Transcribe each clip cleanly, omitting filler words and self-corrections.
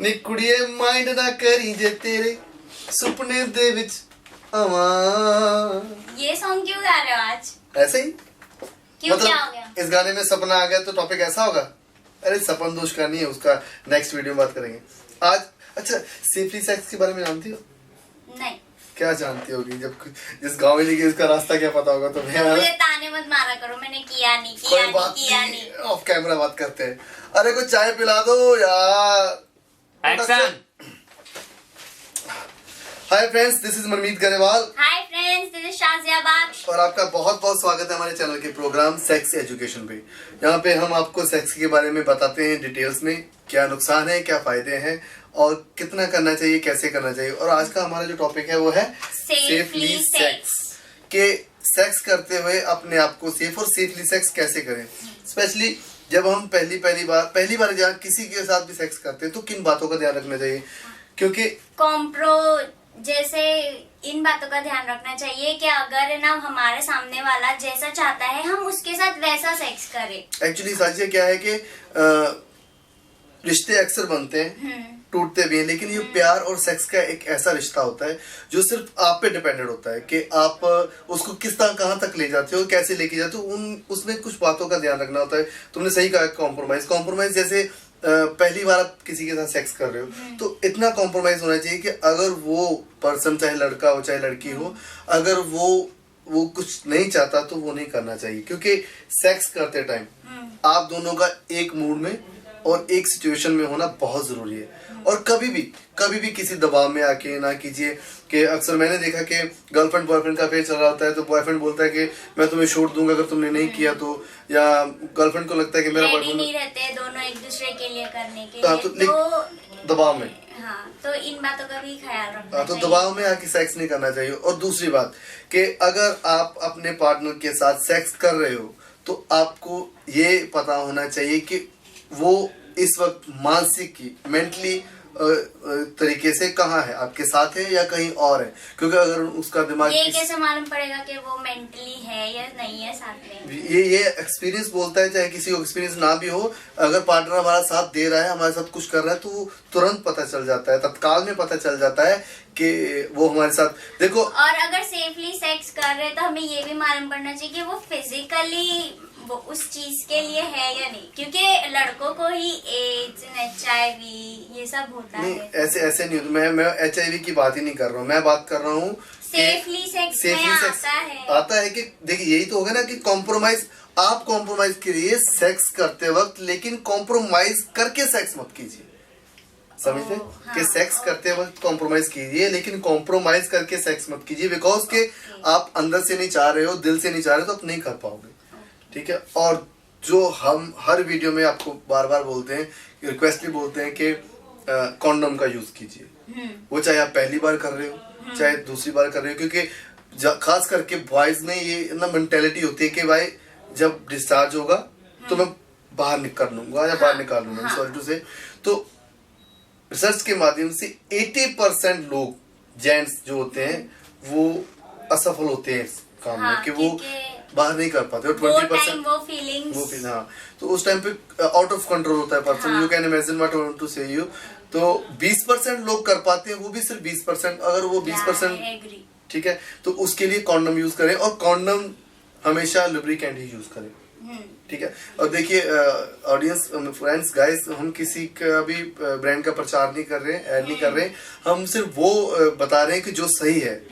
ਨੀ ਕੁੜੀਏ ਮਾਈਂਡ ਨਾ ਕਰੀ ਜੇ तेरे सुपने दे विच आवा। ये सॉन्ग क्यों गा रहे हो आज? ऐसे ही क्यों, क्या हो गया? इस गाने में सपना आ गया तो टॉपिक ऐसा होगा। अरे सपन दोष का नहीं है, उसका नेक्स्ट वीडियो में बात करेंगे आज। अच्छा, सेफली सेक्स के बारे में जानती हो? नहीं। क्या जानती होगी? जब जिस गाँव में लेके इसका रास्ता क्या पता होगा तुम्हें? तो मुझे ताने मत मारा करो, मैंने किया नहीं, किया नहीं, किया नहीं। ऑफ कैमरा बात करते हैं। अरे कुछ चाय पिला दो यार। Action. Hi friends, this is Manmeet Grewal. Hi friends, this is Shazia Bakhsh. और आपका बहुत बहुत स्वागत है हमारे चैनल के प्रोग्राम सेक्स एजुकेशन पे। यहाँ पे हम आपको सेक्स के बारे में बताते हैं डिटेल्स में, क्या नुकसान है, क्या फायदे हैं और कितना करना चाहिए, कैसे करना चाहिए। और आज का हमारा जो टॉपिक है वो है सेफली सेक्स। के सेक्स करते हुए अपने आप को सेफ और सेफली सेक्स कैसे करें। स्पेशली जब हम पहली बार जहाँ किसी के साथ भी सेक्स करते हैं तो किन बातों का ध्यान रखना चाहिए, क्योंकि कॉम्प्रो जैसे इन बातों का ध्यान रखना चाहिए कि अगर ना हमारे सामने वाला जैसा चाहता है हम उसके साथ वैसा सेक्स करें। एक्चुअली साजिया क्या है कि रिश्ते अक्सर बनते हैं, टूटते भी हैं, लेकिन ये प्यार और सेक्स का एक ऐसा रिश्ता होता है जो सिर्फ आप पे डिपेंडेंट होता है कि आप उसको किस तरह कहाँ तक ले जाते हो, कैसे लेके जाते हो। उसमें कुछ बातों का ध्यान रखना होता है। तुमने सही कहा, कॉम्प्रोमाइज जैसे पहली बार आप किसी के साथ सेक्स कर रहे हो तो इतना कॉम्प्रोमाइज होना चाहिए कि अगर वो पर्सन चाहे लड़का हो चाहे लड़की हो, अगर वो कुछ नहीं चाहता तो वो नहीं करना चाहिए। क्योंकि सेक्स करते टाइम आप दोनों का एक मूड में और एक सिचुएशन में होना बहुत जरूरी है। और कभी भी किसी दबाव में आके ना कीजिए। कि अक्सर मैंने देखा कि गर्लफ्रेंड बॉयफ्रेंड का अफेयर चल रहा होता है तो बॉयफ्रेंड बोलता है कि मैं तुम्हें छोड़ दूंगा अगर तुमने नहीं किया तो, या गर्लफ्रेंड को लगता है कि मेरा बॉयफ्रेंड नहीं रहते दोनों एक दूसरे के लिए करने के लिए, तो दबाव में। हाँ, तो इन बातों का भी ख्याल रखना तो दबाव में आके सेक्स नहीं करना चाहिए। और दूसरी बात कि अगर आप अपने पार्टनर के साथ सेक्स कर रहे हो तो आपको ये पता होना चाहिए कि वो इस वक्त मानसिक की मेंटली तरीके से कहाँ है, आपके साथ है या कहीं और है। क्योंकि अगर उसका दिमाग ये कैसे मालूम पड़ेगा कि वो मेंटली है या नहीं है साथ में? ये एक्सपीरियंस बोलता है, चाहे किसी को एक्सपीरियंस ना भी हो। अगर पार्टनर हमारा साथ दे रहा है, हमारे साथ कुछ कर रहा है, तो तुरंत पता चल जाता है, तत्काल में पता चल जाता है कि वो हमारे साथ। देखो, और अगर सेफली सेक्स कर रहे हैं तो हमें ये भी मालूम पड़ना चाहिए कि वो फिजिकली वो उस चीज के लिए है या नहीं, क्योंकि लड़कों को ही एड्स, HIV ये सब होता नहीं, है। ऐसे नहीं होता। मैं HIV की बात ही नहीं कर रहा हूँ, मैं बात कर रहा हूँ सेफली सेक्स में आता है कि देखिए यही तो होगा ना कि कॉम्प्रोमाइज। आप कॉम्प्रोमाइज करिए सेक्स करते वक्त, लेकिन कॉम्प्रोमाइज करके सेक्स मत कीजिए। समझते हाँ, कि सेक्स करते वक्त कॉम्प्रोमाइज कीजिए, लेकिन कॉम्प्रोमाइज करके सेक्स मत कीजिए। बिकॉज के आप अंदर से नहीं चाह रहे हो, दिल से नहीं चाह रहे हो तो आप नहीं कर पाओगे। ठीक है। और जो हम हर वीडियो में आपको बार बार बोलते हैं, रिक्वेस्ट भी बोलते हैं कि कॉन्डोम का यूज कीजिए। वो चाहे आप पहली बार कर रहे हो चाहे दूसरी बार कर रहे हो, क्योंकि खास करके बॉयज में ये ना मेंटेलिटी होती है कि भाई जब डिस्चार्ज होगा तो मैं बाहर निकल लूंगा या बाहर निकाल लूंगा, सॉरी टू से। तो रिसर्च के माध्यम से 80% लोग जेंट्स जो होते हैं वो असफल होते हैं इस काम में, कि वो बाहर नहीं कर पाते। और 20% वो फीलिंग्स हाँ, तो उस टाइम पे आउट ऑफ कंट्रोल होता है person. You can imagine what I want to say you. तो 20% लोग कर पाते हैं, वो भी सिर्फ 20%। अगर वो 20% ठीक है तो उसके लिए कॉन्डम यूज करें, और कॉन्डम हमेशा लुब्रिकेंट ही यूज करें। ठीक है। और देखिए ऑडियंस, फ्रेंड्स, गाइस, हम किसी का भी ब्रांड का प्रचार नहीं कर रहे हैं, ऐड नहीं कर रहे हैं। हम सिर्फ वो बता रहे हैं कि जो सही है,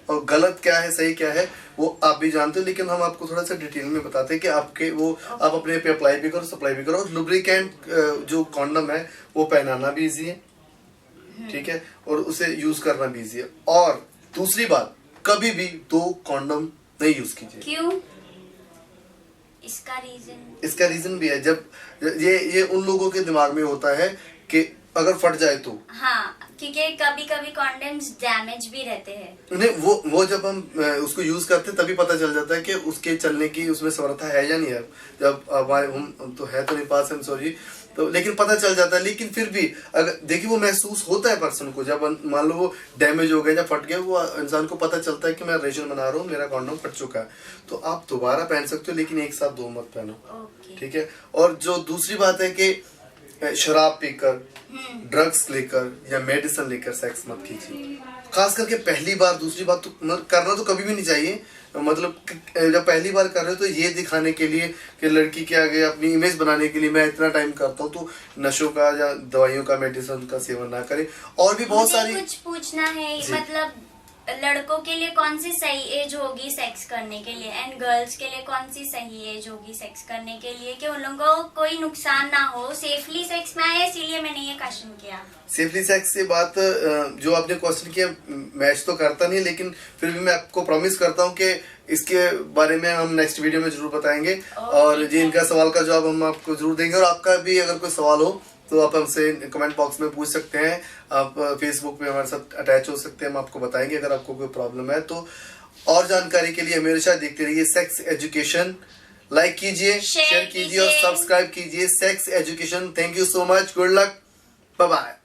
और गलत क्या है सही क्या है वो आप भी जानते हो। लेकिन हम आपको थोड़ा सा डिटेल में बताते हैं कि आपके वो आप अपने पे अप्लाई भी करो, सप्लाई भी करो। लुब्रिकेंट जो कॉन्डम है वो पहनाना भी इजी है, ठीक है, और उसे यूज करना भी इजी है। और दूसरी बात, कभी भी 2 कॉन्डम नहीं यूज कीजिए। क्यों? इसका रीजन भी है। जब ये उन लोगों के दिमाग में होता है कि अगर फट जाए तो, हाँ, क्योंकि कभी कभी कॉन्डम्स डैमेज भी रहते हैं। नहीं, वो जब हम उसको यूज करते तभी पता चल जाता है कि उसके चलने की उसमें समर्था है या नहीं है। जब हमारे हम तो है तो नहीं पास, हम सॉरी, तो लेकिन पता चल जाता है। लेकिन फिर भी अगर देखिए वो महसूस होता है पर्सन को, जब मान लो वो डैमेज हो गया या फट गया, वो इंसान को पता चलता है कि मैं रेशन बना रहा हूँ, मेरा कॉन्डम फट चुका है। तो आप दोबारा पहन सकते हो, लेकिन एक साथ 2 मत पहनो। ठीक है। और जो दूसरी बात है कि शराब पीकर, ड्रग्स लेकर या मेडिसिन लेकर सेक्स मत कीजिए। खास करके पहली बार, दूसरी बार तो करना तो कभी भी नहीं चाहिए। मतलब जब पहली बार कर रहे हो तो ये दिखाने के लिए कि लड़की के आगे अपनी इमेज बनाने के लिए मैं इतना टाइम करता हूँ, तो नशों का या दवाइयों का, मेडिसिन का सेवन ना करें। और भी बहुत सारी कुछ पूछना है, मतलब लड़कों के लिए कौन सी सही एज होगी सेक्स करने के लिए एंड गर्ल्स के लिए कौन सी सही एज होगी सेक्स करने के लिए, कि उन लोगों को कोई नुकसान ना हो, सेफली सेक्स में आए, इसीलिए मैंने ये क्वेश्चन किया। सेफली सेक्स से बात जो आपने क्वेश्चन किया, मैच तो करता नहीं, लेकिन फिर भी मैं आपको प्रॉमिस करता हूँ कि इसके बारे में हम नेक्स्ट वीडियो में जरूर बताएंगे। और जी इनका सवाल का जवाब हम आपको जरूर देंगे। और आपका भी अगर कोई सवाल हो तो आप हमसे कमेंट बॉक्स में पूछ सकते हैं। आप फेसबुक पे हमारे साथ अटैच हो सकते हैं, हम आपको बताएंगे अगर आपको कोई प्रॉब्लम है तो। और जानकारी के लिए हमेशा देखते रहिए सेक्स एजुकेशन। लाइक कीजिए, शेयर कीजिए और सब्सक्राइब कीजिए sex education. Thank you so much, good luck, bye bye.